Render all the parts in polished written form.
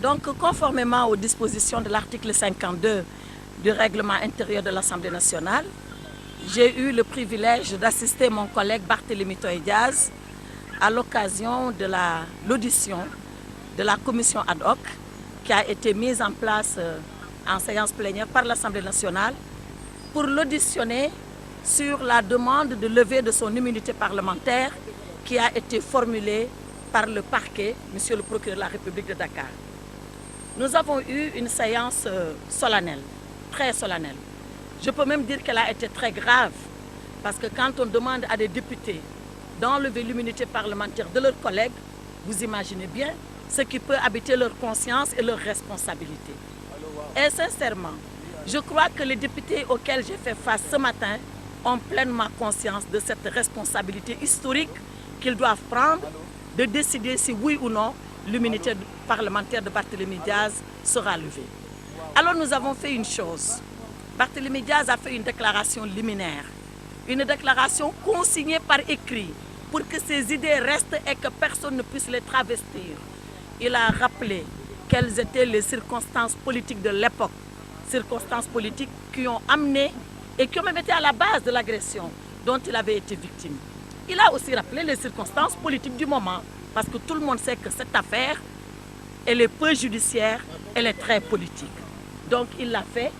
Donc, conformément aux dispositions de l'article 52 du règlement intérieur de l'Assemblée nationale, j'ai eu le privilège d'assister mon collègue Barthélémy Toye Dias à l'occasion de l'audition de la commission ad hoc qui a été mise en place en séance plénière par l'Assemblée nationale pour l'auditionner sur la demande de levée de son immunité parlementaire qui a été formulée par le parquet, monsieur le procureur de la République de Dakar. Nous avons eu une séance solennelle, très solennelle. Je peux même dire qu'elle a été très grave, parce que quand on demande à des députés d'enlever l'immunité parlementaire de leurs collègues, vous imaginez bien ce qui peut habiter leur conscience et leur responsabilité. Et sincèrement, je crois que les députés auxquels j'ai fait face ce matin ont pleinement conscience de cette responsabilité historique qu'ils doivent prendre de décider si oui ou non l'immunité parlementaire de Barthélémy Dias sera levée. Alors nous avons fait une chose. Barthélémy Dias a fait une déclaration liminaire, une déclaration consignée par écrit pour que ses idées restent et que personne ne puisse les travestir. Il a rappelé quelles étaient les circonstances politiques de l'époque, circonstances politiques qui ont amené et qui ont même été à la base de l'agression dont il avait été victime. Il a aussi rappelé les circonstances politiques du moment, parce que tout le monde sait que cette affaire, elle est peu judiciaire, elle est très politique. Donc il l'a fait,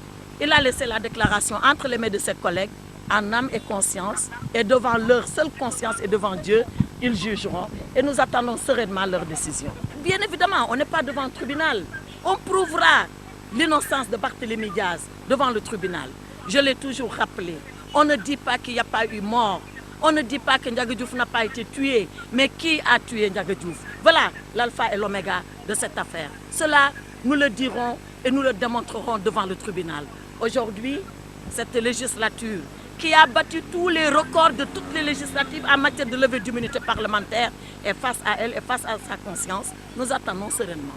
il a laissé la déclaration entre les mains de ses collègues, en âme et conscience, et devant leur seule conscience et devant Dieu, ils jugeront, et nous attendons sereinement leur décision. Bien évidemment, on n'est pas devant un tribunal. On prouvera l'innocence de Barthélémy Dias devant le tribunal. Je l'ai toujours rappelé. On ne dit pas qu'il n'y a pas eu mort. On ne dit pas que Ndiaga Diouf n'a pas été tué. Mais qui a tué Ndiaga Diouf? Voilà l'alpha et l'oméga de cette affaire. Cela, nous le dirons et nous le démontrerons devant le tribunal. Aujourd'hui, cette législature qui a battu tous les records de toutes les législatives en matière de levée d'immunité parlementaire, et face à elle et face à sa conscience, nous attendons sereinement.